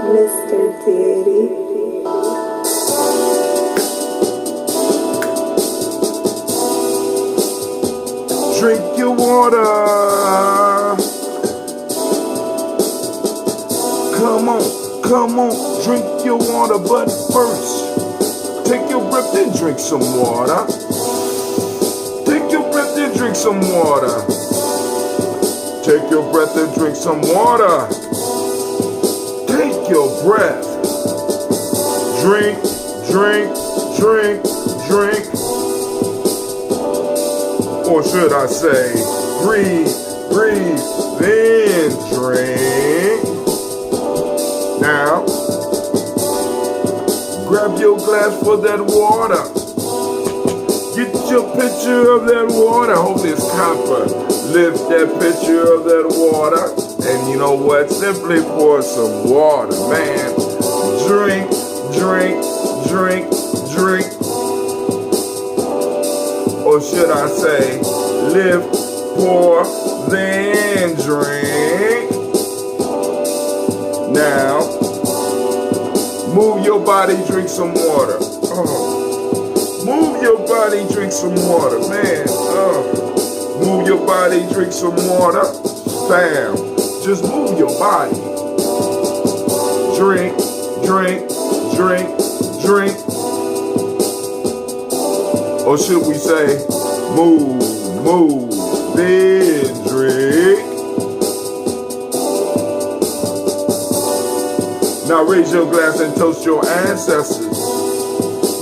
Mr. Deity. Drink your water. Come on, drink your water. But first, take your breath and drink some water. Take your breath and drink some water. Take your breath and drink some water. Take your breath. Drink, drink, drink, drink. Or should I say, breathe, breathe, then drink. Now, grab your glass for that water. Get your picture of that water. Hope it's copper. Lift that picture of that water. And you know what? Simply pour some water, man. Drink, drink, drink, drink. Or should I say, lift, pour, then drink. Now, move your body, drink some water. Oh. Move your body, drink some water, man. Oh. Move your body, drink some water. Bam. Just move your body. Drink, drink, drink, drink. Or should we say, move, move, then drink. Now raise your glass and toast your ancestors.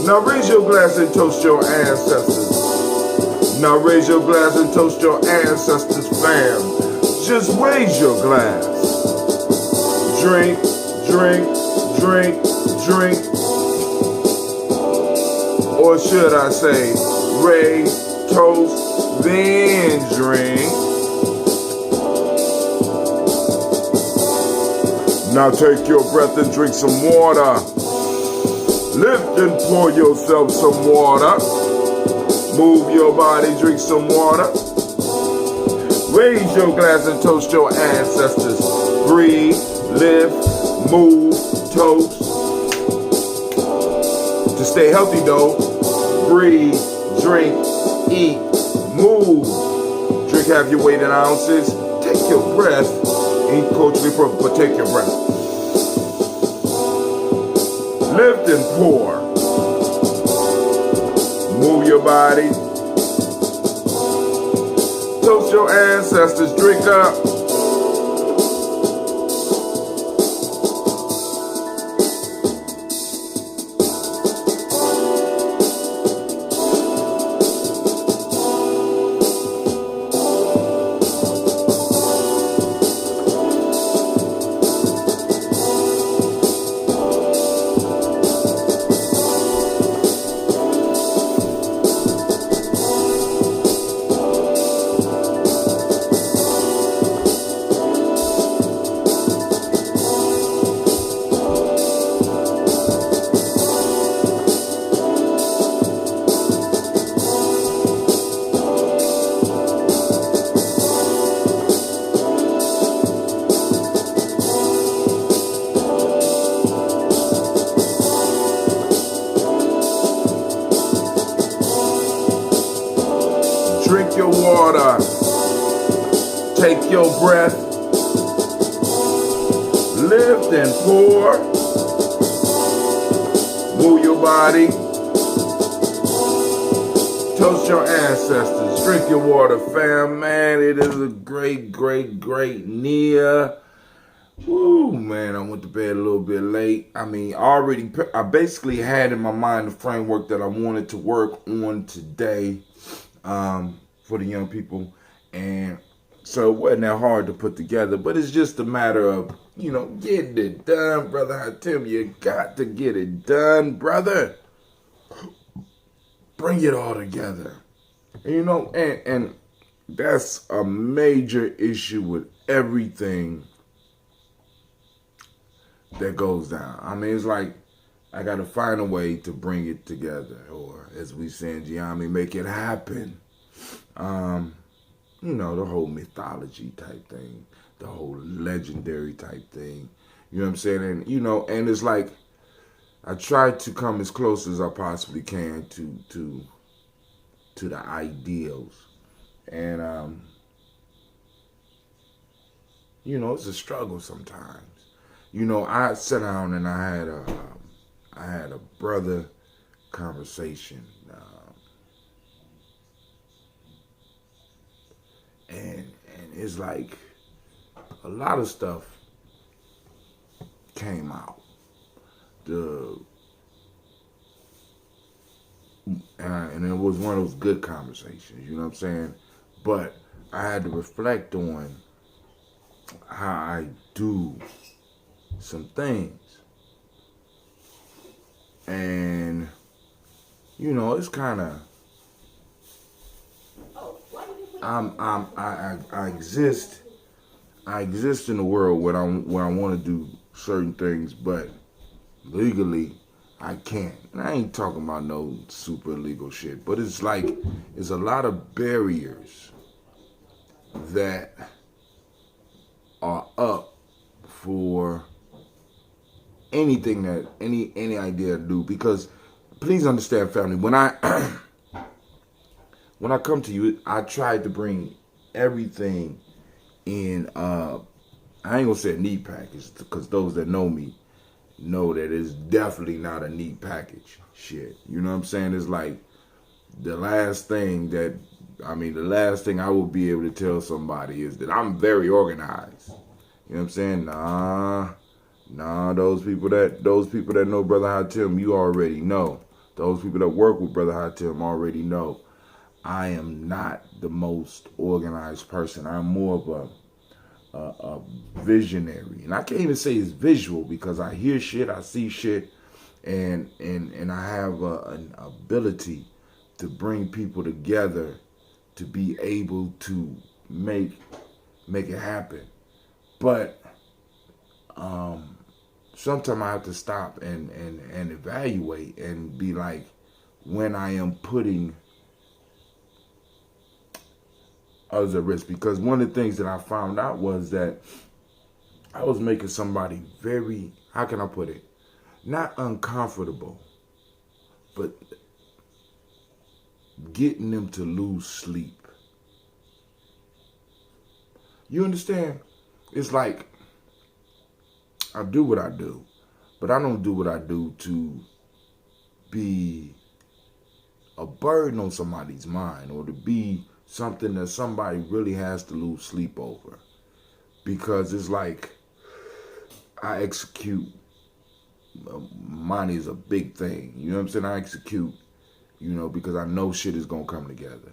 Now raise your glass and toast your ancestors. Now raise your glass and toast your ancestors, fam. Just raise your glass. Drink, drink, drink, drink. Or should I say, raise, toast, then drink. Now take your breath and drink some water. Lift and pour yourself some water. Move your body, drink some water. Raise your glass and toast your ancestors. Breathe, lift, move, toast. To stay healthy though, breathe, drink, eat, move. Drink half your weight in ounces. Take your breath. Ain't culturally appropriate, but take your breath. Lift and pour. Move your body. Toast your ancestors. Drink up. Drink your water. Take your breath. Lift and pour. Move your body. Toast your ancestors. Drink your water, fam. Man, it is a great, great, great Nia. Woo, man, I went to bed a little bit late. I mean, I basically had in my mind the framework that I wanted to work on today. For the young people, and so it wasn't that hard to put together, but it's just a matter of, getting it done, brother. I tell you, you got to get it done, brother. Bring it all together. And that's a major issue with everything that goes down. I mean, it's like, I got to find a way to bring it together, or as we say in Gye-Nyame, make it happen. The whole mythology type thing, the whole legendary type thing. You know what I'm saying? And and it's like I try to come as close as I possibly can to the ideals. And it's a struggle sometimes. I sat down and I had a brother conversation, and it's like a lot of stuff came out. And it was one of those good conversations, you know what I'm saying? But I had to reflect on how I do some things. And, it's kind of, I exist in the world where I want to do certain things, but legally I can't. And I ain't talking about no super illegal shit, but it's like there's a lot of barriers that are up for anything that any idea to do. Because please understand, family, when I when I come to you, I try to bring everything in I ain't gonna say a neat package, because those that know me know that it's definitely not a neat package shit. You know what I'm saying? It's like the last thing I will be able to tell somebody is that I'm very organized. You know what I'm saying? Nah, those people that know Brother Hatim, you already know. Those people that work with Brother Hatim already know. I am not the most organized person. I'm more of a visionary. And I can't even say it's visual, because I hear shit, I see shit, and I have an ability to bring people together to be able to make it happen. But sometimes I have to stop and evaluate and be like, when I am putting others at risk. Because one of the things that I found out was that I was making somebody very, how can I put it, not uncomfortable, but getting them to lose sleep. You understand? It's like, I do what I do, but I don't do what I do to be a burden on somebody's mind, or to be something that somebody really has to lose sleep over. Because it's like, I execute, money is a big thing. You know what I'm saying? I execute, because I know shit is going to come together.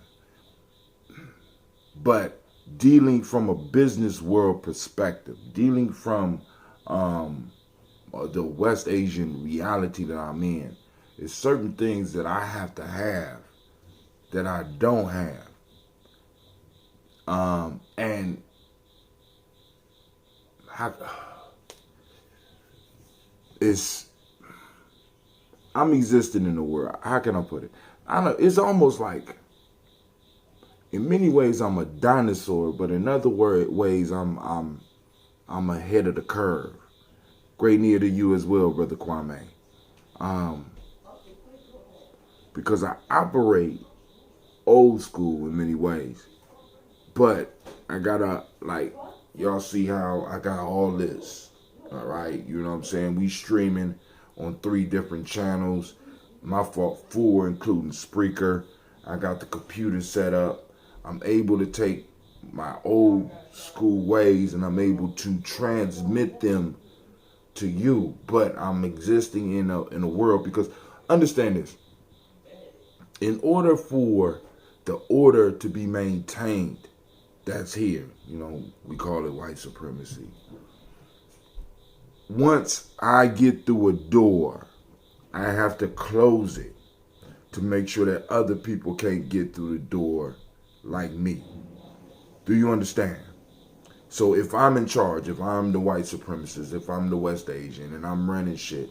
But dealing from a business world perspective, dealing from the West Asian reality that I'm in, is certain things that I have to have that I don't have. And I'm existing in the world. How can I put it? It's almost like, in many ways I'm a dinosaur, but in other ways I'm ahead of the curve. Great near to you as well, Brother Kwame. Because I operate old school in many ways. But I gotta, like, y'all see how I got all this. All right, you know what I'm saying? We streaming on 3 different channels. My fault, 4, including Spreaker. I got the computer set up. I'm able to take my old school ways and I'm able to transmit them to you. But I'm existing in a world, because understand this. In order for the order to be maintained, that's here. We call it white supremacy. Once I get through a door, I have to close it to make sure that other people can't get through the door like me. Do you understand? So if I'm in charge, if I'm the white supremacist, if I'm the West Asian and I'm running shit,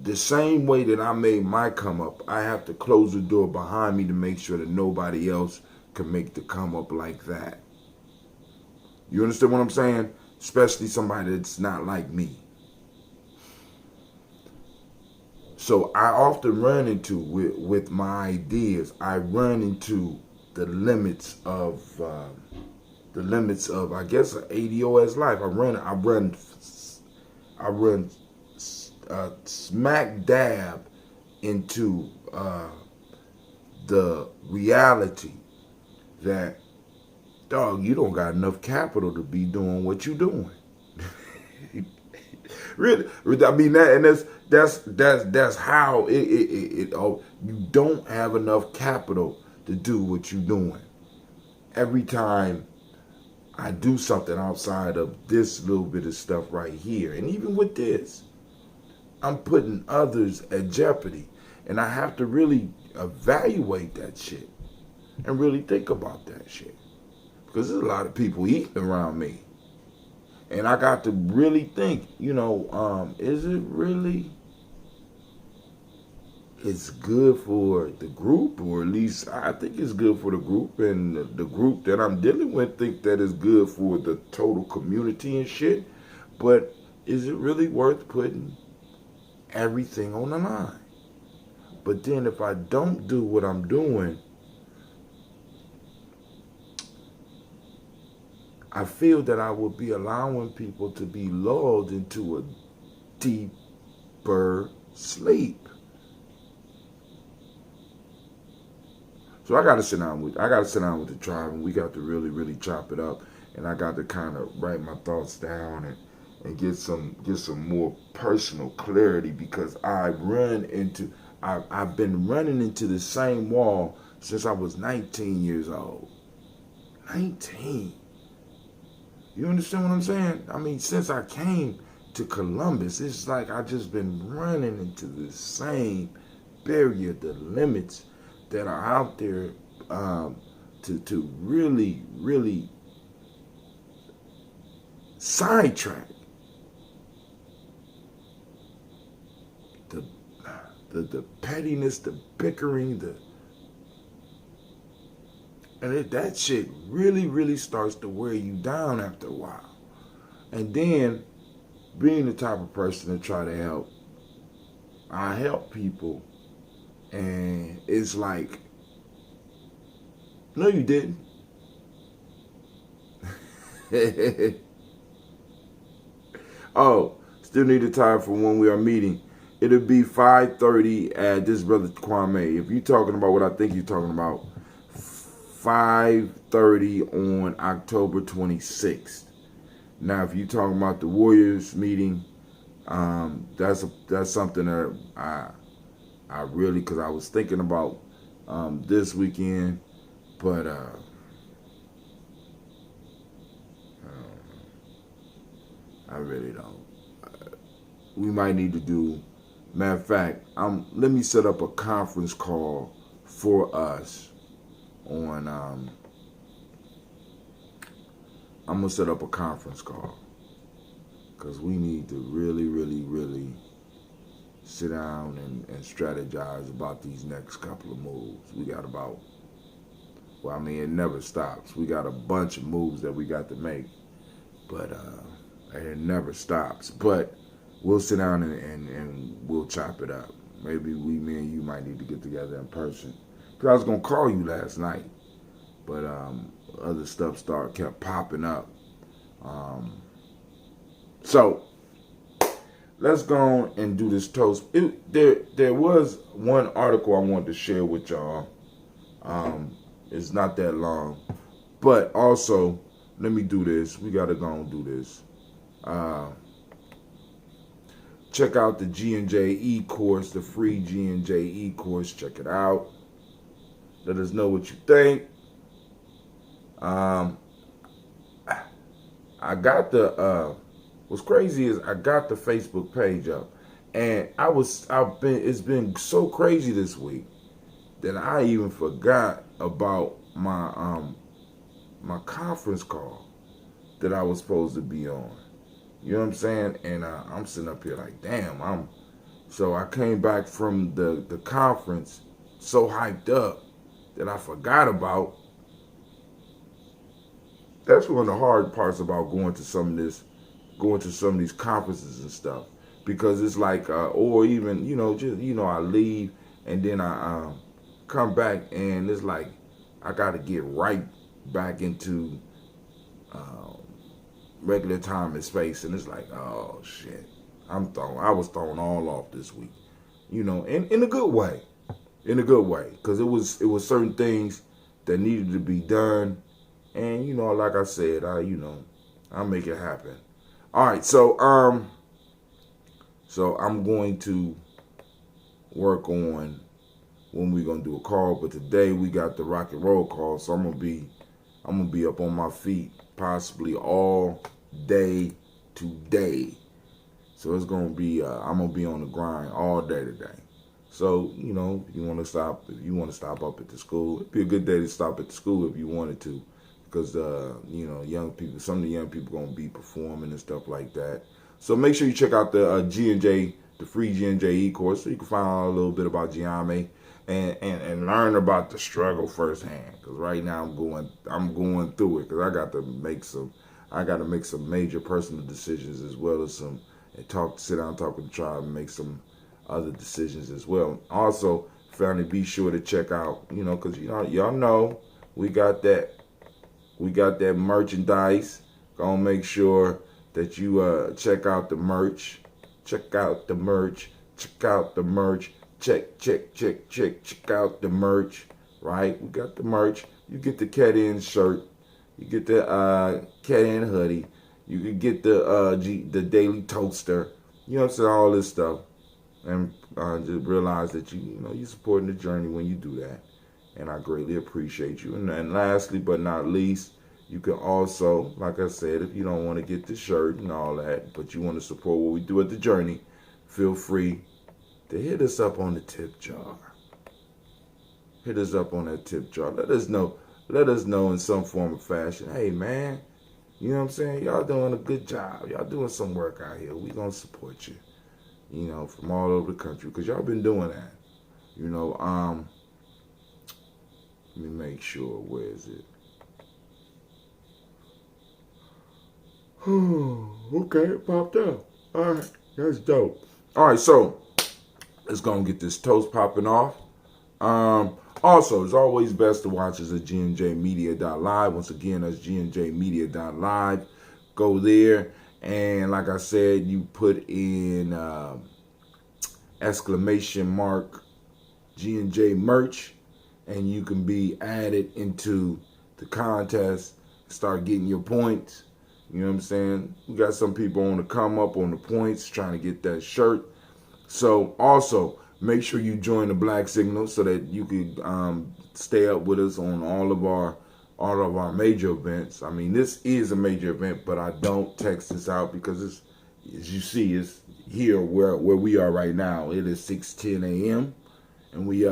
the same way that I made my come up, I have to close the door behind me to make sure that nobody else can make the come up like that. You understand what I'm saying? especially somebody that's not like me. So I often run into with my ideas. I run into the limits of I guess an ADOS life. I run smack dab into the reality that, dog, you don't got enough capital to be doing what you doing. Really, I mean that, and that's how it you don't have enough capital to do what you're doing. Every time I do something outside of this little bit of stuff right here, and even with this, I'm putting others at jeopardy, and I have to really evaluate that shit and really think about that shit, because there's a lot of people eating around me. And I got to really think, is it really, it's good for the group, or at least I think it's good for the group, and the group that I'm dealing with think that it's good for the total community and shit. But is it really worth putting everything on the line? But then if I don't do what I'm doing, I feel that I would be allowing people to be lulled into a deeper sleep. So I got to sit down with the tribe, and we got to really, really chop it up, and I got to kind of write my thoughts down and get some more personal clarity, because I've been running into the same wall since I was 19 years old. 19. You understand what I'm saying? I mean, since I came to Columbus, it's like I just been running into the same barrier, the limits that are out there, to really, really sidetrack the pettiness, the bickering, that shit really, really starts to wear you down after a while. And then, being the type of person to try to help, I help people, and it's like, no, you didn't. Oh, still need a time for when we are meeting. It'll be 5:30 at this brother Kwame. If you're talking about what I think you're talking about, 5:30 on October 26th. Now, if you're talking about the Warriors meeting, that's something that I really, because I was thinking about this weekend, but I really don't. We might need to do. Matter of fact, let me set up a conference call for us on. I'm gonna set up a conference call, because we need to really, really, really sit down and strategize about these next couple of moves. We got about, well, I mean, it never stops. We got a bunch of moves that we got to make, but it never stops. But we'll sit down and we'll chop it up. Maybe me and you might need to get together in person. Because I was going to call you last night, but other stuff kept popping up. So let's go on and do this toast. There was one article I wanted to share with y'all. It's not that long. But also, let me do this. We got to go and do this. Check out the G&J course, the free G&J course. Check it out. Let us know what you think. I got what's crazy is I got the Facebook page up, and it's been so crazy this week that I even forgot about my conference call that I was supposed to be on. You know what I'm saying? And I'm sitting up here like, damn, so I came back from the conference so hyped up that I forgot about. That's one of the hard parts about going to some of this going to some of these conferences and stuff, because it's like, or even, I leave and then I come back and it's like I got to get right back into regular time and space, and it's like, oh shit, I was thrown all off this week, in a good way, because it was certain things that needed to be done, and like I said, I'll make it happen. All right, so I'm going to work on when we're gonna do a call, but today we got the rock and roll call, so I'm gonna be up on my feet possibly all day today. So it's gonna be I'm gonna be on the grind all day today. So if you want to stop up at the school, it'd be a good day to stop at the school if you wanted to, because young people, some of the young people gonna be performing and stuff like that. So make sure you check out the G&J, the free G&J e-course, so you can find out a little bit about Gye-Nyame and learn about the struggle firsthand. Because right now I'm going through it, because I got to make some major personal decisions, as well as sit down, talk with the tribe, and make some other decisions as well. Also, family, be sure to check out, because y'all know we got that merchandise. Gonna make sure that you check out the merch. Check out the merch. Check out the merch. Check out the merch. Right? We got the merch. You get the Cat In shirt. You get the Cat In hoodie. You can get the daily toaster. All this stuff. And just realize that you're supporting the journey when you do that. And I greatly appreciate you. And lastly but not least, you can also, like I said, if you don't want to get the shirt and all that, but you want to support what we do at the journey, feel free to hit us up on the tip jar. Hit us up on that tip jar. Let us know in some form or fashion. Hey, man, you know what I'm saying? Y'all doing a good job. Y'all doing some work out here. We going to support you, from all over the country, because y'all been doing that. Let me make sure. Where is it? Okay, it popped up. All right, that's dope. All right, so let's go and get this toast popping off. Also, it's always best to watch us at gnjmedia.live. Once again, that's gnjmedia.live. Go there, and like I said, you put in exclamation mark G&J merch, and you can be added into the contest, start getting your points. You know what I'm saying? We got some people on the come up on the points trying to get that shirt. So also make sure you join the Black Signal so that you can stay up with us on all of our major events. I mean, this is a major event, but I don't text this out because it's, as you see, it's here where we are right now. It is 6:10 a.m. and we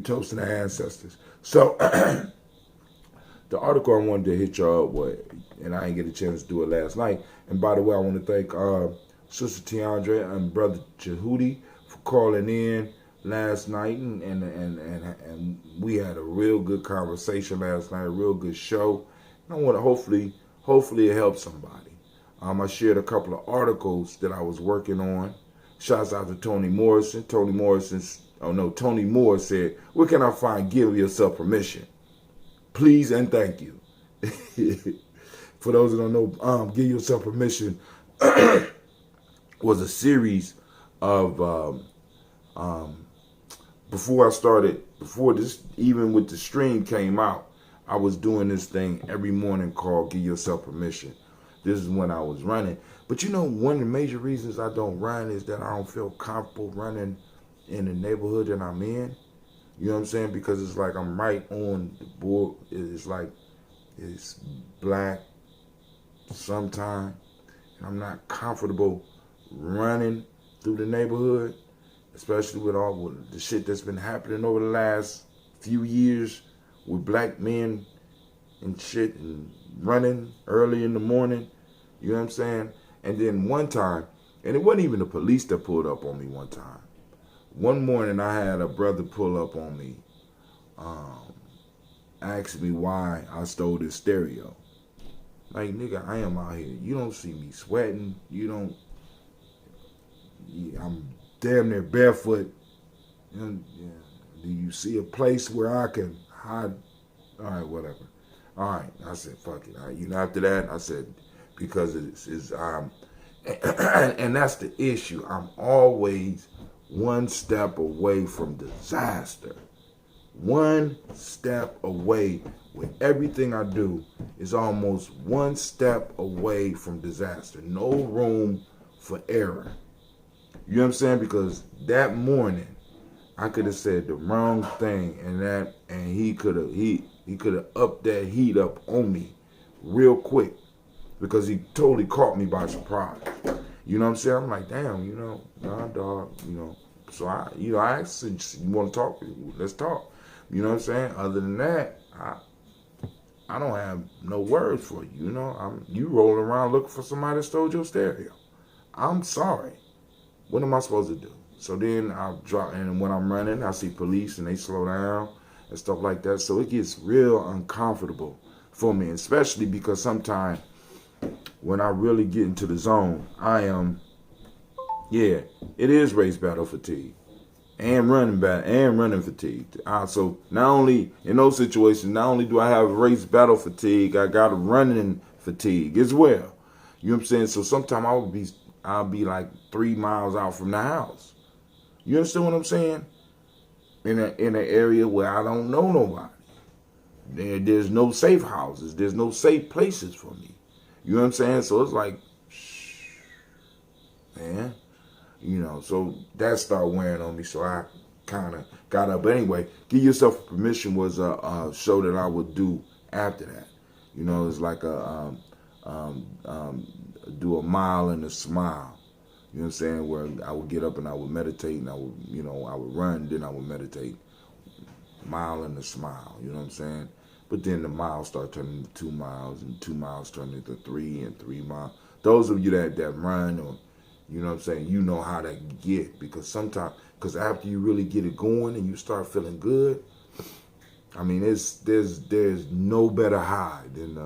toasting our ancestors. So the article I wanted to hit y'all up with, and I didn't get a chance to do it last night. And by the way, I want to thank Sister Tiandra and Brother Jehudi for calling in last night, and we had a real good conversation last night, a real good show. And I want to hopefully it helped somebody. I shared a couple of articles that I was working on. Shouts out to Tony Morrison. Tony Moore said, "Where can I find Give Yourself Permission? Please and thank you." For those who don't know, Give Yourself Permission was a series of before this, even with the stream came out, I was doing this thing every morning called Give Yourself Permission. This is when I was running. But one of the major reasons I don't run is that I don't feel comfortable running in the neighborhood that I'm in. You know what I'm saying? Because it's like I'm right on the board. It's like it's black sometime, and I'm not comfortable running through the neighborhood, especially with all the shit that's been happening over the last few years with black men and shit, and running early in the morning. You know what I'm saying? And then one time, and it wasn't even the police that pulled up on me one time. One morning I had a brother pull up on me, asked me why I stole this stereo. Like, nigga, I am out here. You don't see me sweating. You don't. I'm damn near barefoot. And, yeah. Do you see a place where I can hide? All right, whatever. All right, I said, fuck it. All right, after that, I said, because it's and that's the issue. I'm always one step away from disaster. One step away. With everything I do is almost one step away from disaster. No room for error. You know what I'm saying? Because that morning, I could have said the wrong thing, and he could have upped that heat up on me real quick, because he totally caught me by surprise. You know what I'm saying? I'm like, damn, nah, dog, So I asked him, you want to talk? Let's talk. You know what I'm saying? Other than that, I don't have no words for you. You rolling around looking for somebody that stole your stereo. I'm sorry. What am I supposed to do? So then I drop, and when I'm running, I see police and they slow down and stuff like that. So it gets real uncomfortable for me, especially because sometimes when I really get into the zone, it is race battle fatigue and running fatigue. So not only in those situations, not only do I have race battle fatigue, I got running fatigue as well. You know what I'm saying? So sometimes I'll be like 3 miles out from the house. You understand what I'm saying? In an area where I don't know nobody. There's no safe houses. There's no safe places for me. You know what I'm saying? So it's like, man. So that started wearing on me. So I kind of got up. But anyway, Give Yourself Permission was a show that I would do after that. It's like do a mile and a smile. You know what I'm saying? Where I would get up and I would meditate, and I would run, then I would meditate. Mile and a smile, you know what I'm saying? But then the miles start turning into 2 miles, and 2 miles turn into 3, and 3 miles. Those of you that run, or you know what I'm saying, you know how that get, because after you really get it going and you start feeling good, I mean, there's no better high than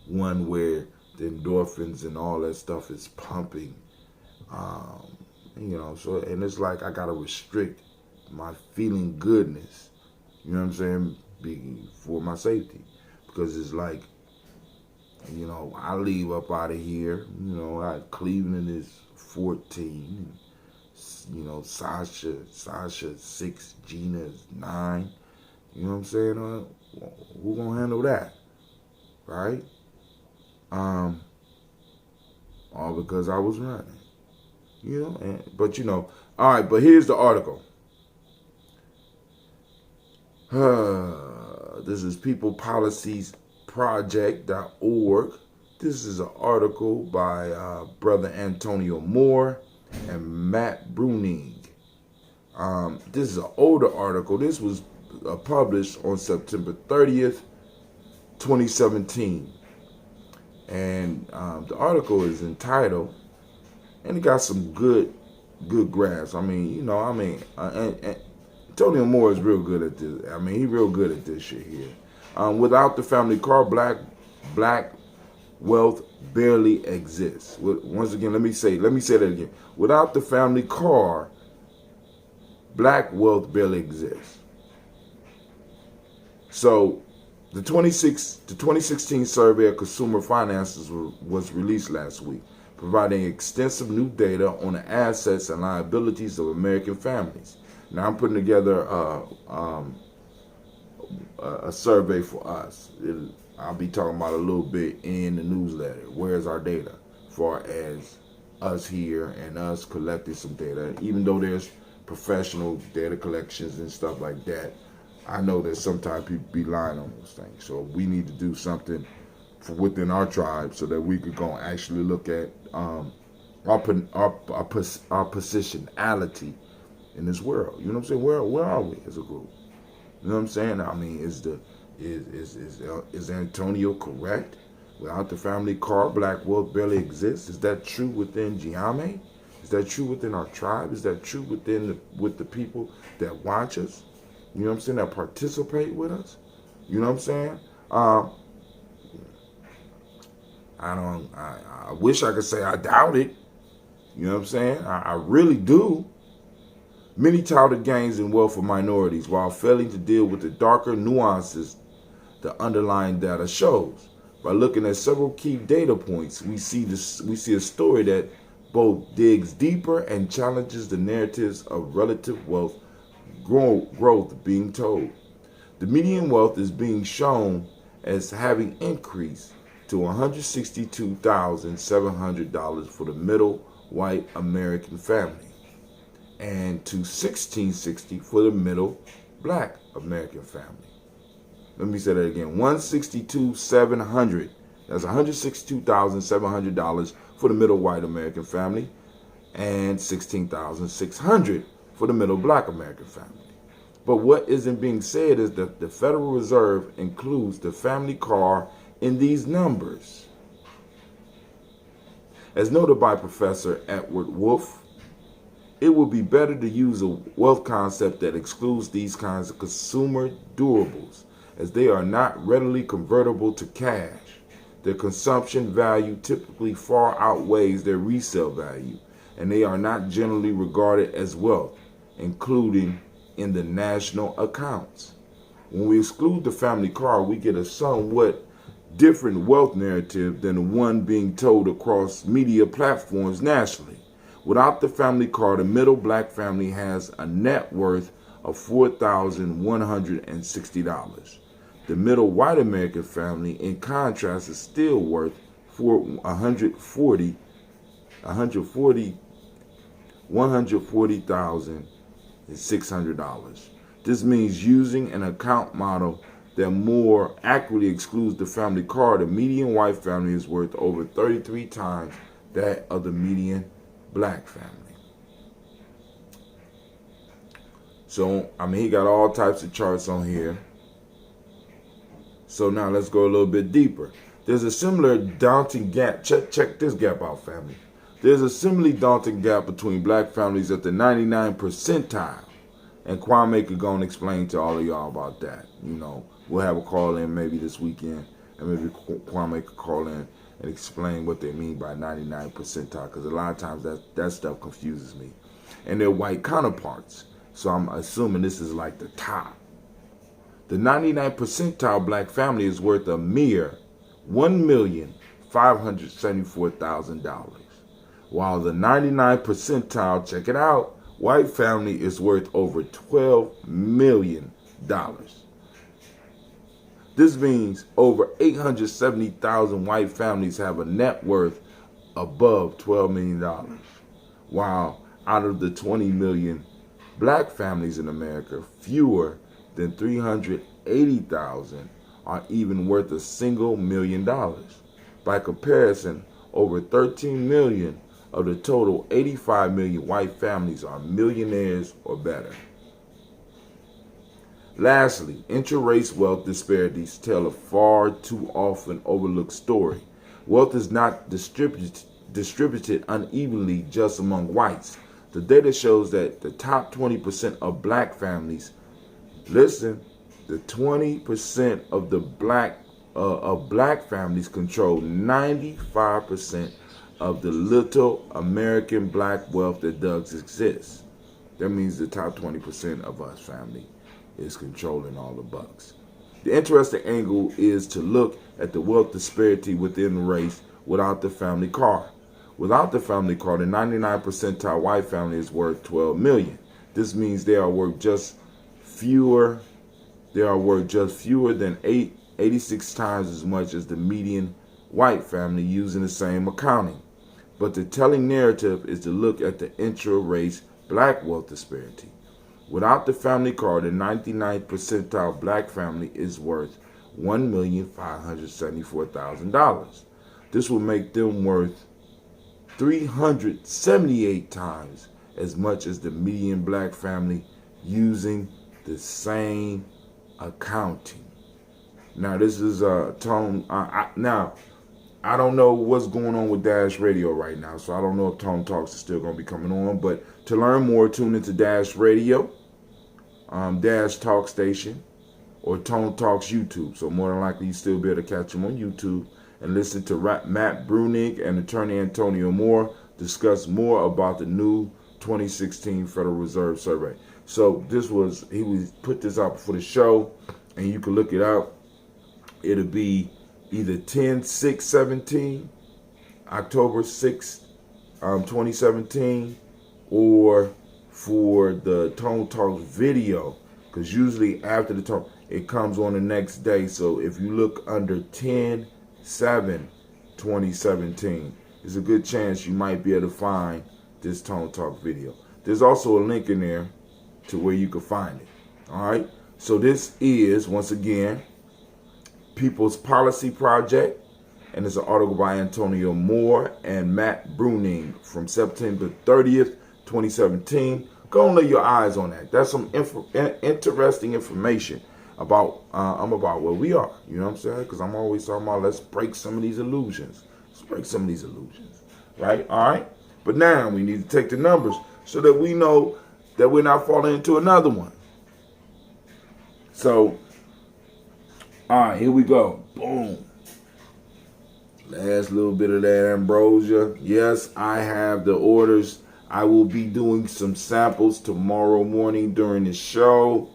one where the endorphins and all that stuff is pumping. So, and it's like I gotta restrict my feeling goodness, you know what I'm saying, for my safety, because it's like, I leave up out of here, Cleveland is 14, Sasha 6, Gina is 9, you know what I'm saying, who gonna handle that, right? All because I was running, all right, but here's the article. This is peoplepolicysproject.org. This is an article by Brother Antonio Moore and Matt Bruning. This is an older article. This was published on September 30th, 2017. And the article is entitled, and it got some good graphs. Antonio Moore is real good at this. He's real good at this shit here. Without the family car, black wealth barely exists. Once again, let me say that again. Without the family car, black wealth barely exists. So, the 2016 survey of consumer finances was released last week, providing extensive new data on the assets and liabilities of American families. Now I'm putting together a survey for us. I'll be talking about a little bit in the newsletter. Where's our data? As far as us here and us collecting some data, even though there's professional data collections and stuff like that, I know that sometimes people be lying on those things. So we need to do something within our tribe so that we could go and actually look at our positionality in this world. You know what I'm saying? Where are we as a group? You know what I'm saying? Is Antonio correct? Without the family car, black wealth barely exists. Is that true within Gye-Nyame? Is that true within our tribe? Is that true with the people that watch us? You know what I'm saying? That participate with us? You know what I'm saying? I wish I could say I doubt it. You know what I'm saying? I really do. Many touted gains in wealth for minorities while failing to deal with the darker nuances the underlying data shows. By looking at several key data points, we see a story that both digs deeper and challenges the narratives of relative wealth growth being told. The median wealth is being shown as having increased to $162,700 for the middle white American family and to $1,660 for the middle black American family. Let me say that again. $162,700. That's $162,700 for the middle white American family and $16,600 for the middle black American family. But what isn't being said is that the Federal Reserve includes the family car in these numbers. As noted by Professor Edward Wolf, it would be better to use a wealth concept that excludes these kinds of consumer durables, as they are not readily convertible to cash. Their consumption value typically far outweighs their resale value, and they are not generally regarded as wealth, including in the national accounts. When we exclude the family car, we get a somewhat different wealth narrative than the one being told across media platforms nationally. Without the family car, the middle black family has a net worth of $4,160. The middle white American family, in contrast, is still worth $140,600. This means using an account model that more accurately excludes the family car, the median white family is worth over 33 times that of the median black family. So, he got all types of charts on here. So now let's go a little bit deeper. There's a similar daunting gap. Check this gap out, family. There's a similarly daunting gap between black families at the 99 percentile. And Kwame could go and explain to all of y'all about that. We'll have a call in maybe this weekend, and maybe Kwame could call in and explain what they mean by 99 percentile, because a lot of times that stuff confuses me. And they're white counterparts. So I'm assuming this is like the top. The 99 percentile black family is worth a mere $1,574,000, while the 99 percentile, check it out, white family is worth over $12 million. This means over 870,000 white families have a net worth above $12 million, while out of the 20 million black families in America, fewer than 380,000 are even worth a single $1 million. By comparison, over 13 million of the total 85 million white families are millionaires or better. Lastly, intra-race wealth disparities tell a far too often overlooked story. Wealth is not distributed unevenly just among whites. The data shows that the top 20% of black families, listen, the 20% of the black families control 95% of the little American black wealth that does exist. That means the top 20% of us family is controlling all the bucks. The interesting angle is to look at the wealth disparity within race without the family car. Without the family car, the 99 percentile white family is worth 12 million. This means they are worth just fewer than 86 times as much as the median white family using the same accounting. But the telling narrative is to look at the intra-race black wealth disparity. Without the family car, the 99th percentile black family is worth $1,574,000. This will make them worth 378 times as much as the median black family using the same accounting. Now, this is Tone. Now, I don't know what's going on with Dash Radio right now, so I don't know if Tone Talks is still going to be coming on. But to learn more, tune into Dash Radio, Dash Talk Station, or Tone Talks YouTube. So more than likely, you still be able to catch them on YouTube and listen to Matt Brunig and attorney Antonio Moore discuss more about the new 2016 Federal Reserve Survey. So he put this out for the show, and you can look it up. It'll be either 10/6/17, October 6th, 2017, or for the Tone Talk video, because usually after the Tone, it comes on the next day. So if you look under 10/7/2017, there's a good chance you might be able to find this Tone Talk video. There's also a link in there to where you can find it. All right. So this is, once again, People's Policy Project, and it's an article by Antonio Moore and Matt Bruning from September 30th, 2017. Go and lay your eyes on that. That's some interesting information about about where we are. You know what I'm saying? Because I'm always talking about let's break some of these illusions. Let's break some of these illusions. Right? All right? But now we need to take the numbers so that we know that we're not falling into another one. So, all right, here we go. Boom. Last little bit of that ambrosia. Yes, I have the orders. I will be doing some samples tomorrow morning during the show,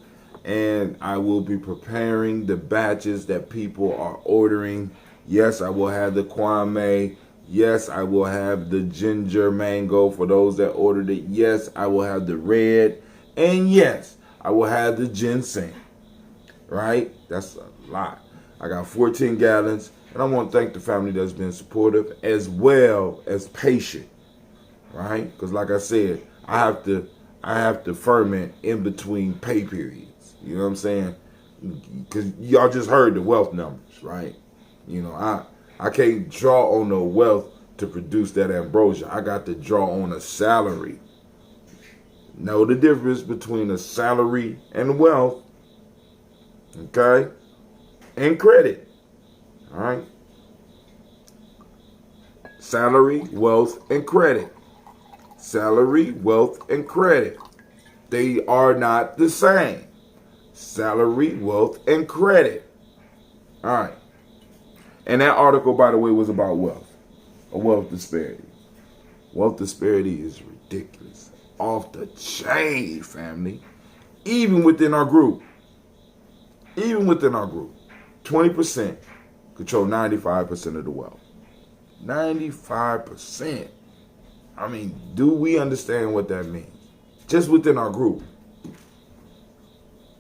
and I will be preparing the batches that people are ordering. Yes, I will have the Kwame. Yes, I will have the ginger mango for those that ordered it. Yes, I will have the red. And yes, I will have the ginseng. Right? That's a lot. I got 14 gallons. And I want to thank the family that's been supportive as well as patient. Right? Because like I said, I have to ferment in between pay periods. You know what I'm saying? Because y'all just heard the wealth numbers, right? You know, I can't draw on no wealth to produce that ambrosia. I got to draw on a salary. Know the difference between a salary and wealth. Okay? And credit. All right? Salary, wealth, and credit. Salary, wealth, and credit. They are not the same. Salary, wealth, and credit. All right. And that article, by the way, was about wealth. A wealth disparity. Wealth disparity is ridiculous. Off the chain, family. Even within our group. 20% control 95% of the wealth. 95%. I mean, do we understand what that means? Just within our group.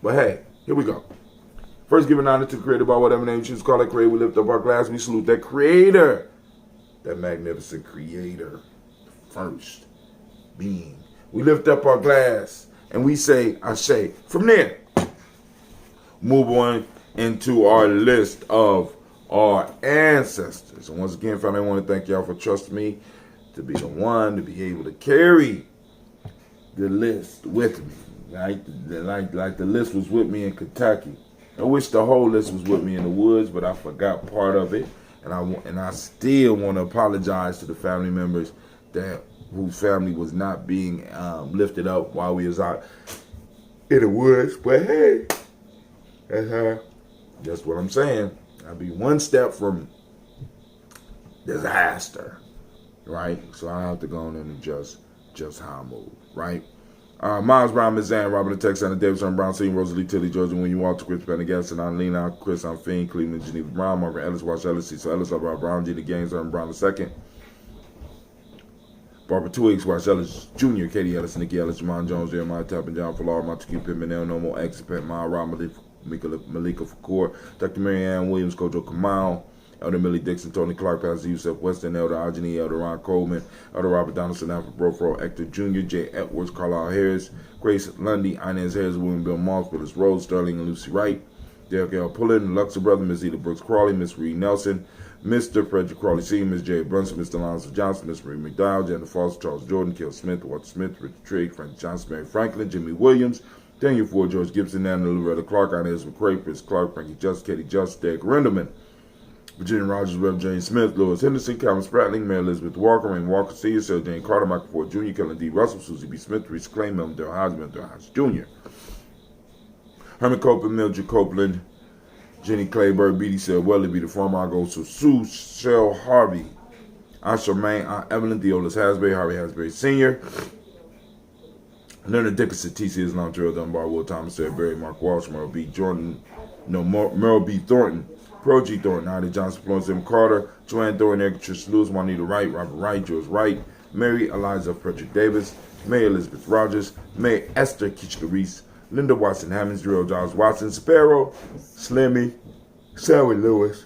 But hey, here we go. First, giving honor to the creator by whatever name you choose to call it creator. We lift up our glass. We salute that creator. That magnificent creator. First being. We lift up our glass and we say, Ashe. From there, move on into our list of our ancestors. And once again, family, I want to thank y'all for trusting me to be the one to be able to carry the list with me. Like the list was with me in Kentucky. I wish the whole list was with me in the woods, but I forgot part of it. And I still want to apologize to the family members whose family was not being lifted up while we was out in the woods. But hey, that's what I'm saying. I'll be one step from disaster, right? So I have to go in and adjust how I move, right? Miles Brown, Miss Ann, Robert the Texan, Davidson Brown, Sean, Rosalie, Tilly, Georgia, William Walter, Chris Pendergast, and Lena, Chris, Fiend, Cleveland, Geneva Brown, Margaret Ellis, Wash Ellis, Cecil Ellis, Robert Brown, Gina Gaines, Aaron Brown II, Barbara Twiggs, Wash Ellis Jr., Katie Ellis, Nikki Ellis, Jamon Jones, Jeremiah Tappan, John Falar, Montague Pittman, No More Expert, Maya Rob, Malika Fakour, Dr. Mary Ann Williams, Kojo Kamal, Elder Millie Dixon, Tony Clark, Pastor Yusef Weston, Elder Ajani, Elder Ron Coleman, Elder Robert Donaldson, Alfred Brofro, Hector Jr., Jay Edwards, Carlisle Harris, Grace Lundy, Inez Harris, William Bill Moss, Willis Rose, Sterling and Lucy Wright, Derek L. Pullen, Luxor Brother, Miss Eda Brooks Crawley, Miss Reed Nelson, Mr. Frederick Crawley Sr., Miss Jerry Brunson, Mr. Alonzo Johnson, Miss Marie McDowell, Jennifer Foster, Charles Jordan, Kel Smith, Walter Smith, Richard Trigg, Frank Johnson, Mary Franklin, Jimmy Williams, Daniel Ford, George Gibson, Anna Loretta Clark, Inez McCray, Chris Clark, Frankie Justice, Katie Justice, Derek Renderman, Virginia Rogers, Rev. Jane Smith, Louis Henderson, Calvin Spratling, Mary Elizabeth Walker, Rain Walker Sr., Sarah Jane Carter, Michael Ford Jr., Kellen D. Russell, Susie B. Smith, Reese Clay, Melvin Dale Hodgman, Dale Hodge Jr., Herman Copeland, Mildred Copeland, Jenny Clayburg, B.D. said Weatherby, the former I go to Sue Shell Harvey, Aunt Charmaine, Aunt Evelyn, Theolis Hasbury, Harvey Hasbury Sr., Leonard Dickinson, T.C. Islam, Gerald Dunbar, Will Thomas, said Barry, Mark Walsh, Merle B. Jordan, Merle B. Thornton, Pro G. Thornton, Ida Johnson, Florence M. Carter, Joanne Thornton, Eric Trish Lewis, Juanita Wright, Robert Wright, George Wright, Mary Eliza Frederick Davis, May Elizabeth Rogers, May Esther Kitchka Reese, Linda Watson Hammonds, Drew Giles Watson, Sparrow, Slimmy, Sally Lewis,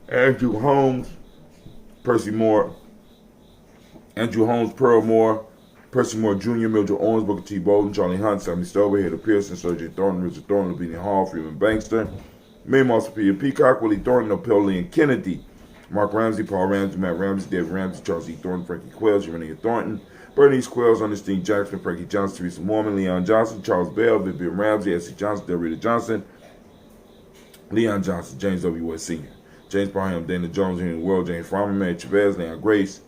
Andrew Holmes, Percy Moore, Andrew Holmes, Pearl Moore, Percy Moore Jr., Mildred Owens, Booker T. Bolden, Charlie Hunt, Sammy Stover, Hader Pearson, Sergeant Thornton, Richard Thornton, Lavinia Hall, Freeman Bankster, Mae Moss, Sophia Peacock, Willie Thornton, Napoleon Kennedy, Mark Ramsey, Paul Ramsey, Matt Ramsey, David Ramsey, Charles E. Thornton, Frankie Quells, Urania Thornton, Bernice Quells, Ernestine Jackson, Frankie Johnson, Teresa Mormon, Leon Johnson, Charles Bell, Vivian Ramsey, S.C. Johnson, Delrita Johnson, Leon Johnson, James W. West Sr., James Parham, Dana Jones, Henry World, James Farmer, Mary Chavez, Leon Grace,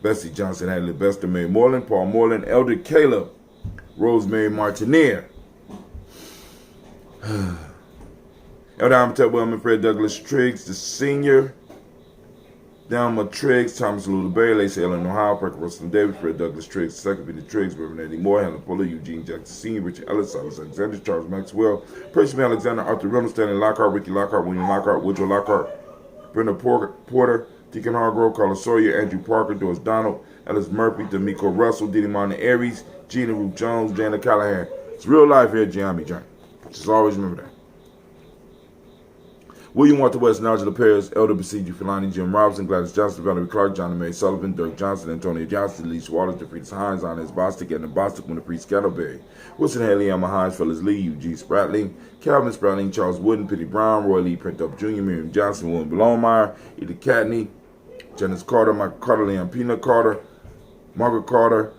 Bessie Johnson, Hadley Bester, Mary Moreland, Paul Moreland, Elder Caleb, Rosemary Martineer, Elder Amatep Wellman, Fred Douglas Triggs, the Senior, Dalma Triggs, Thomas Luther Berry, Lacey Ellen Ohio, Parker Russell Davis, Fred Douglas Triggs, Second Peter Triggs, Reverend Eddie Moore, Helen Fuller, Eugene Jackson Sr., Richard Ellis, Silas Alexander, Charles Maxwell, Percy Alexander, Arthur Reynolds, Stanley Lockhart, Ricky Lockhart, William Lockhart, Woodrow Lockhart, Brenda Porter, Deacon Hargrove, Carla Sawyer, Andrew Parker, Doris Donald, Ellis Murphy, D'Amico Russell, Diddy Martin Aries, Gina Ruth Jones, Janet Callahan. It's real life here at Gye-Nyame Journey. Just always remember that. William Walter West, Nigel Paris, Elder Basiji Filani, Jim Robinson, Gladys Johnson, Valerie Clark, John and Mary Sullivan, Dirk Johnson, Antonio Johnson, Lise Waters, DeFritas Hines, Inez Bostic, Edna Bostic, Winter Priest Scattleberry, Wilson Haley, Emma Hines, Phyllis Lee, Eugene Spratling, Calvin Spratling, Charles Wooden, Pitty Brown, Roy Lee Printup Jr., Miriam Johnson, William Blomeyer, Eda Catney, Janice Carter, Michael Carter, Leon Pina Carter, Margaret Carter,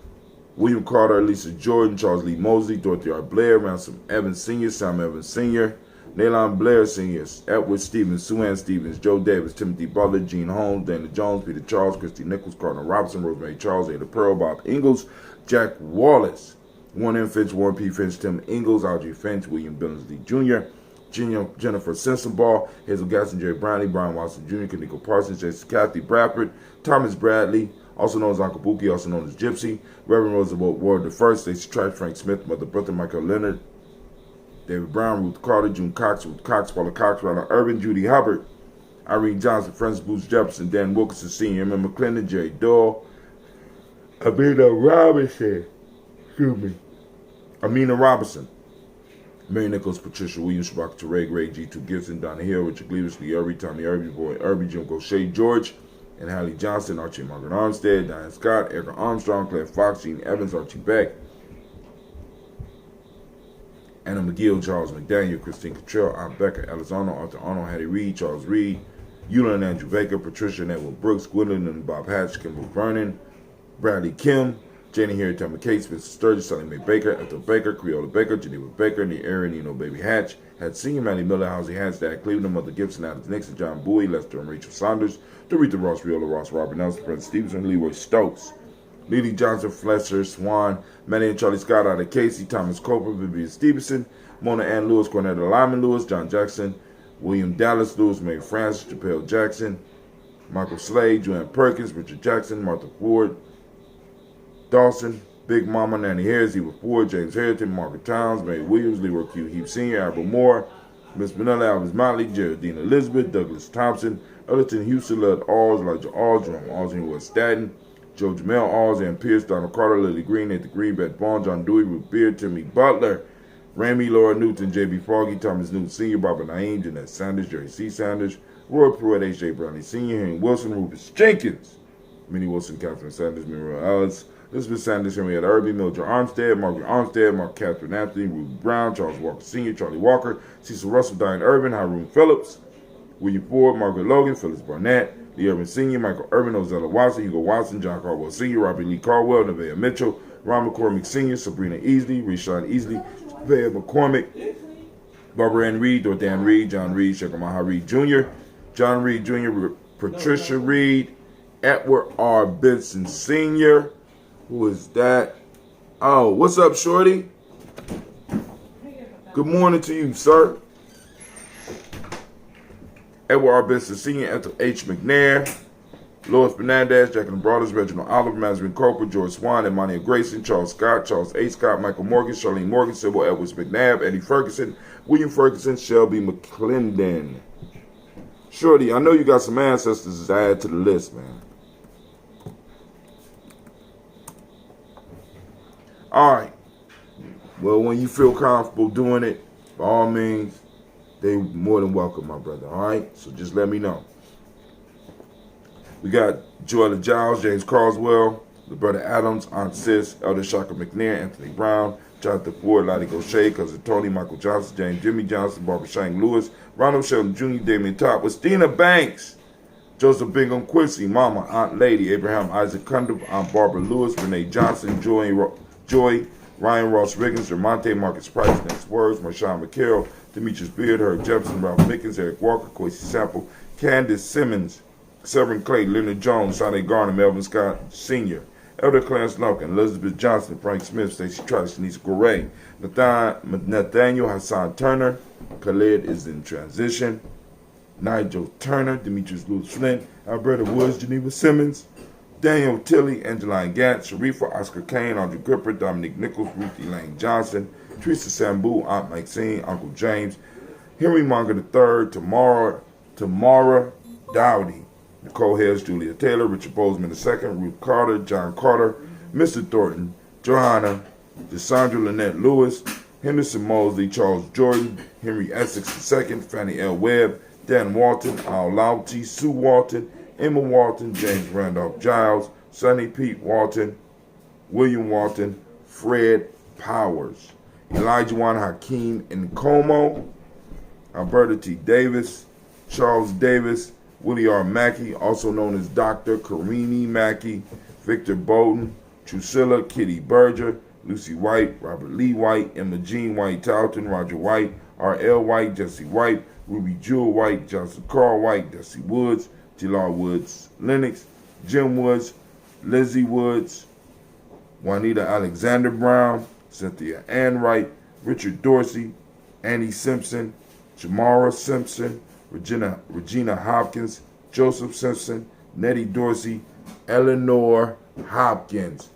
William Carter, Lisa Jordan, Charles Lee Mosley, Dorothy R. Blair, Ransom Evans Sr., Sam Evans Sr., Nalon Blair Sr., Edward Stevens, Sue Ann Stevens, Joe Davis, Timothy Butler, Gene Holmes, Dana Jones, Peter Charles, Christy Nichols, Cardinal Robinson, Rosemary Charles, Ada Pearl, Bob Ingalls, Jack Wallace, Warren M. Finch, Warren P. Finch, Tim Ingalls, Audrey Finch, William Billingsley Jr., Jennifer Sensenbaugh, Hazel Gaston, Jerry Brownlee, Brian Watson Jr., Kaniko Parsons, Jason Kathy Bradford, Thomas Bradley, also known as Uncle Buki, also known as Gypsy, Reverend Roosevelt Ward I, Stacey Trash, Frank Smith, Mother Brother, Michael Leonard, David Brown, Ruth Carter, June Cox, Ruth Cox, Paula Cox, Ronald Urban, Judy Hubbard, Irene Johnson, Francis Booth Jefferson, Dan Wilkinson Sr., Emma McClendon, Jerry Doyle, Amina Robinson, Mary Nichols, Patricia Williams, Shabaka Teray, Ray G2 Gibson, Donna Hill, Richard Gleavis, Lee Irby, Tommy Irby, Boy Irby, Jim Gaucher, George, and Hallie Johnson, Archie Margaret Armstead, Diane Scott, Erica Armstrong, Claire Fox, Gene Evans, Archie Beck, Anna McGill, Charles McDaniel, Christine Cottrell, Aunt Becker, Elizondo, Arthur Arnold, Hattie Reed, Charles Reed, Eula and Andrew Baker, Patricia and Edward Brooks, Gwendolyn and Bob Hatch, Kimball Vernon, Bradley Kim, Janie Harry, Tammy Kate, Spencer Sturgis, Sally Mae Baker, Ethel Baker, Creola Baker, Geneva Baker, the Aaron, Baby Hatch, had Senior, Manny Miller, Housie Hatch, Dad Cleveland, Mother Gibson, Alex Nixon, John Bowie, Lester and Rachel Saunders, Doretha Ross, Riola Ross, Robert Nelson, Prince Stevenson, Leroy Stokes, Lily Johnson, Fletcher, Swan, Manny and Charlie Scott, Ida Casey, Thomas Coper, Vivian Stevenson, Mona Ann Lewis, Cornetta Lyman Lewis, John Jackson, William Dallas Lewis, Mary Francis, Chappelle Jackson, Michael Slade, Joanne Perkins, Richard Jackson, Martha Ford, Dawson, Big Mama, Nanny Harris, Eva Ford, James Harrington, Margaret Towns, Mary Williams, Leroy Q. Heap Sr., Albert Moore, Miss Manella, Alvis Motley, Geraldine Elizabeth, Douglas Thompson, Ellerton Houston, Lud Alls, Elijah Alls, Jerome Alls, and West Staten, Joe Jamel Alls, Ann Pierce, Donald Carter, Lily Green, Nathan Green, Beth Bond, John Dewey, Ruth Beard, Timmy Butler, Ramy, Laura Newton, J.B. Foggy, Thomas Newton Sr., Barbara Naeem, Jeanette Sanders, Jerry C. Sanders, Roy Pruitt, H.J. Brownlee Sr., Henry Wilson, Rufus Jenkins, Minnie Wilson, Catherine Sanders, Muriel Ellis, Elizabeth Sanders, Henrietta Irby, Mildred Armstead, Margaret Armstead, Mark Catherine Anthony, Ruth Brown, Charles Walker Sr., Charlie Walker, Cecil Russell, Diane Urban, Hiram Phillips, William Ford, Margaret Logan, Phyllis Barnett, Lee Urban Sr., Michael Urban, Ozella Watson, Hugo Watson, John Caldwell Sr., Robbie Lee Caldwell, Nevaeh Mitchell, Ron McCormick Sr., Sabrina Easley, Reshawn Easley, Nevaeh McCormick, Barbara Ann Reed, Dorothy Ann Reed, John Reed, Shekamaha Reed Jr., John Reed Jr., Patricia Reed, Edward R. Benson Sr., who is that? Oh, what's up, Shorty? Good morning to you, sir. Edward R. Benson Sr., Ethel H. McNair, Lois Fernandez, Jacqueline Brothers, Reginald Oliver, Mazarin Coker, George Swan, Imani Grayson, Charles Scott, Charles A. Scott, Michael Morgan, Charlene Morgan, Sybil Edwards McNabb, Eddie Ferguson, William Ferguson, Shelby McClendon. Shorty, I know you got some ancestors to add to the list, man. All right. Well, when you feel comfortable doing it, by all means, they more than welcome, my brother. All right? So just let me know. We got Joella Giles, James Carswell, the brother Adams, Aunt Sis, Elder Shaka McNair, Anthony Brown, Jonathan Ford, Lottie Gaucher, Cousin Tony, Michael Johnson, James Jimmy Johnson, Barbara Shank Lewis, Ronald Sheldon Jr., Damian Top, Christina Banks, Joseph Bingham Quincy, Mama, Aunt Lady, Abraham Isaac Cundiff, Aunt Barbara Lewis, Renee Johnson, Joy, Ryan Ross Riggins, Dermonte Marcus Price, Next Words, Marshawn McCarroll, Demetrius Beard, Herb Jefferson, Ralph Mickens, Eric Walker, Quincy Sample, Candace Simmons, Severin Clay, Leonard Jones, Sonny Garner, Melvin Scott Sr., Elder Clarence Lumpkin, Elizabeth Johnson, Frank Smith, Stacey Trotter, Shanice Goray, Nathaniel Hassan Turner, Khalid is in transition, Nigel Turner, Demetrius Lewis Flint, Alberta Woods, Geneva Simmons, Daniel Tilley, Angeline Gant, Sharifa, Oscar Kane, Audrey Gripper, Dominique Nichols, Ruth Elaine Johnson, Teresa Sambu, Aunt Maxine, Uncle James, Henry Munger III, Tamara Dowdy, Nicole Harris, Julia Taylor, Richard Bozeman II, Ruth Carter, John Carter, Mr. Thornton, Johanna, Cassandra Lynette Lewis, Henderson Mosley, Charles Jordan, Henry Essex II, Fannie L. Webb, Dan Walton, Al Lauty, Sue Walton, Emma Walton, James Randolph Giles, Sonny Pete Walton, William Walton, Fred Powers, Elijah Juan Hakeem Nkomo, Alberta T. Davis, Charles Davis, Willie R. Mackey, also known as Dr. Karini Mackey, Victor Bowden, Drusilla Kitty Berger, Lucy White, Robert Lee White, Emma Jean White Talton, Roger White, R.L. White, Jesse White, Ruby Jewel White, Johnson Carl White, Desi Woods, J.L.R. Woods Lennox, Jim Woods, Lizzie Woods, Juanita Alexander Brown, Cynthia Ann Wright, Richard Dorsey, Annie Simpson, Jamara Simpson, Regina Hopkins, Joseph Simpson, Nettie Dorsey, Eleanor Hopkins.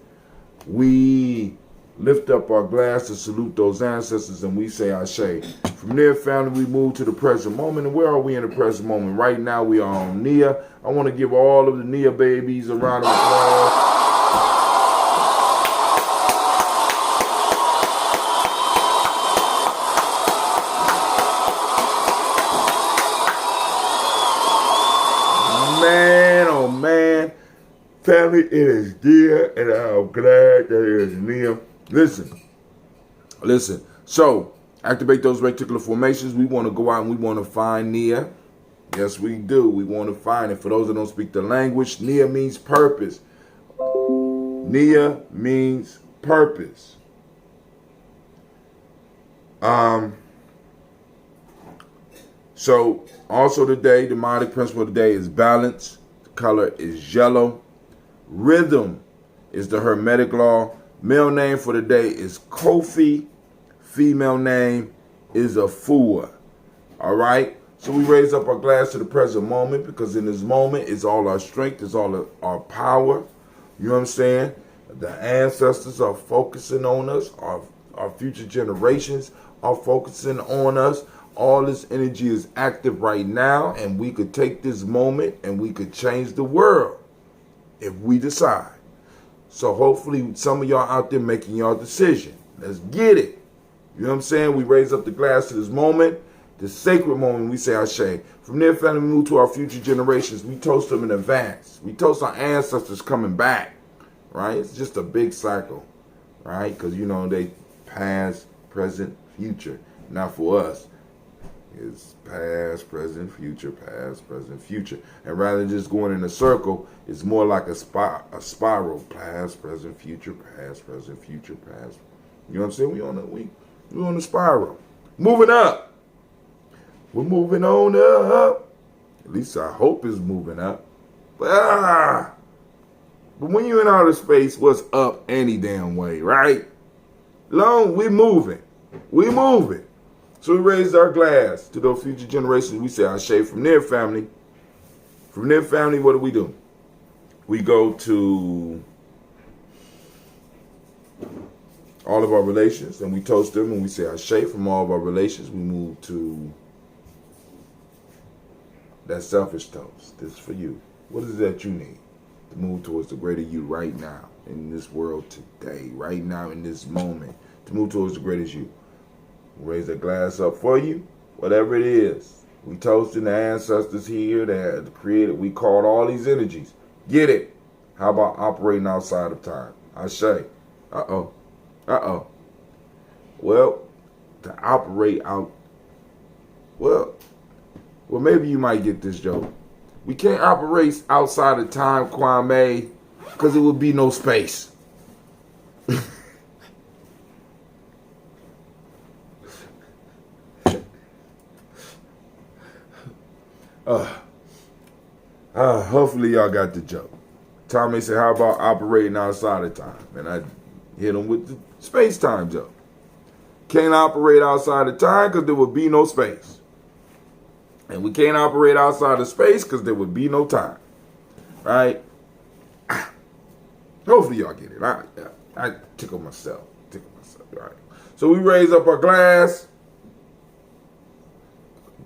We lift up our glass to salute those ancestors and we say Ashe. From there, family, we move to the present moment. And where are we in the present moment? Right now, we are on Nia. I want to give all of the Nia babies a round of applause. Man, oh man. Family, it is dear, and I'm glad that it is Nia. Listen. So, activate those reticular formations. We want to go out and we want to find Nia. Yes, we do. We want to find it. For those that don't speak the language, Nia means purpose. Nia means purpose. So, also today, the demonic principle today is balance. The color is yellow. Rhythm is the Hermetic law. Male name for the day is Kofi. Female name is Afua. All right? So we raise up our glass to the present moment because in this moment is all our strength, is all our power. You know what I'm saying? The ancestors are focusing on us. Our future generations are focusing on us. All this energy is active right now, and we could take this moment and we could change the world if we decide. So hopefully some of y'all out there making y'all decision. Let's get it. You know what I'm saying? We raise up the glass to this moment, this sacred moment. We say Ashe. From there, family, we move to our future generations. We toast them in advance. We toast our ancestors coming back, right? It's just a big cycle, right? Because, you know, they past, present, future. Now for us, it's past, present, future, past, present, future. And rather than just going in a circle, it's more like a spiral. Past, present, future, past, present, future, past. You know what I'm saying? We on the spiral. Moving up. We're moving on up. At least I hope it's moving up. But when you're in outer space, what's up any damn way, right? We're moving. We moving. So we raise our glass to those future generations. We say, Ashe, from their family. From their family, what do? We go to all of our relations and we toast them and we say, Ashe, from all of our relations. We move to that selfish toast. This is for you. What is it that you need to move towards the greater you right now in this world today, right now in this moment, to move towards the greatest you? Raise a glass up for you, whatever it is. We toasting the ancestors here that created. We called all these energies. Get it? How about operating outside of time? Ashe. Uh-oh. Well, to operate out. Well, maybe you might get this joke. We can't operate outside of time, Kwame, because it would be no space. Hopefully y'all got the joke. Tommy said, how about operating outside of time? And I hit him with the space-time joke. Can't operate outside of time because there would be no space. And we can't operate outside of space because there would be no time. Right? Hopefully y'all get it. I tickle myself. Right? So we raise up our glass.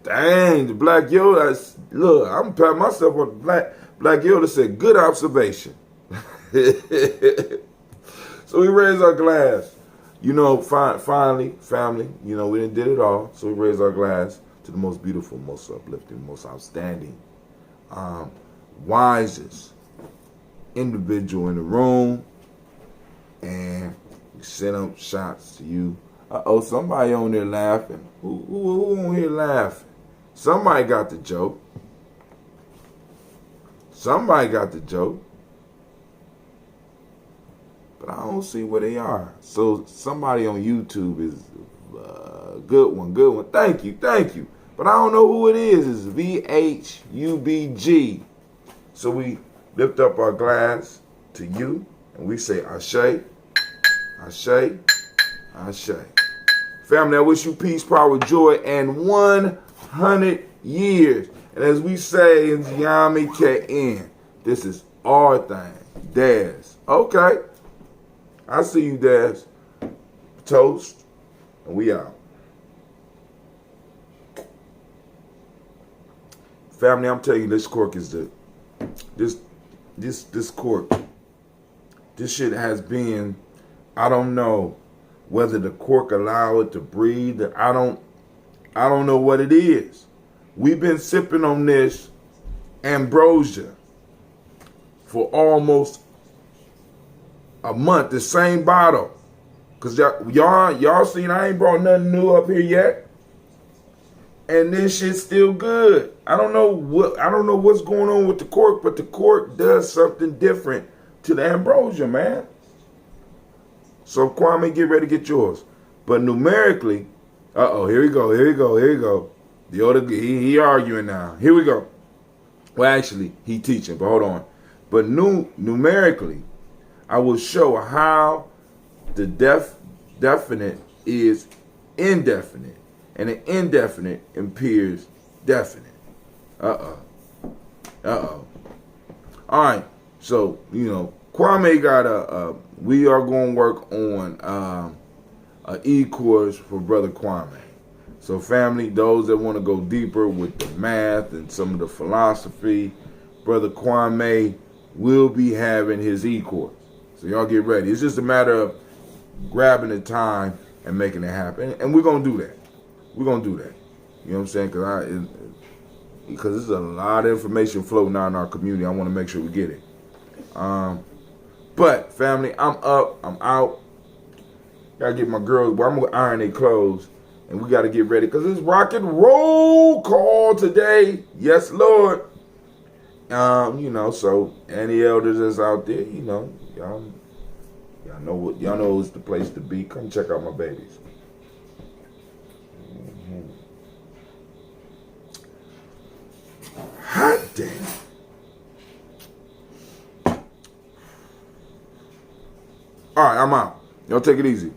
Dang, the Black Yoda. Look, I'm patting myself on the Black Yoda said, good observation. So we raise our glass. You know, finally, family, you know, we done did it all. So we raise our glass to the most beautiful, most uplifting, most outstanding, wisest individual in the room. And we send up shots to you. Somebody on there laughing. Who on here laughing? Somebody got the joke. But I don't see where they are. So somebody on YouTube is good one. Thank you. But I don't know who it is. It's VHUBG. So we lift up our glass to you and we say, Ashe, Ashe, Ashe. Family, I wish you peace, power, joy, and 100 years. And as we say in Gye-Nyame KN, this is our thing. Daz. Okay. I see you, Daz. Toast. And we out. Family, I'm telling you, this cork is this cork. This shit has been, I don't know whether the cork allow it to breathe. I don't know what it is. We've been sipping on this ambrosia for almost a month, the same bottle. Cause y'all seen I ain't brought nothing new up here yet. And this shit's still good. I don't know what's going on with the cork, but the cork does something different to the ambrosia, man. So Kwame, get ready to get yours. But numerically, here we go. The other, he arguing now. Here we go. Well, actually, he teaching, but hold on. But numerically, I will show how the definite is indefinite, and the indefinite appears definite. All right. So, you know, Kwame got we are going to work on an e-course for Brother Kwame. So family, those that want to go deeper with the math and some of the philosophy, Brother Kwame will be having his e-course. So y'all get ready. It's just a matter of grabbing the time and making it happen. And we're going to do that. You know what I'm saying? Because there's a lot of information floating out in our community. I want to make sure we get it. But family, I'm up. I'm out. Got to get my girls. Well, I'm going to iron their clothes. And we got to get ready because it's rock and roll call today. Yes, Lord. You know, so any elders that's out there, you know, y'all know it's the place to be. Come check out my babies. Hot damn. All right, I'm out. Y'all take it easy.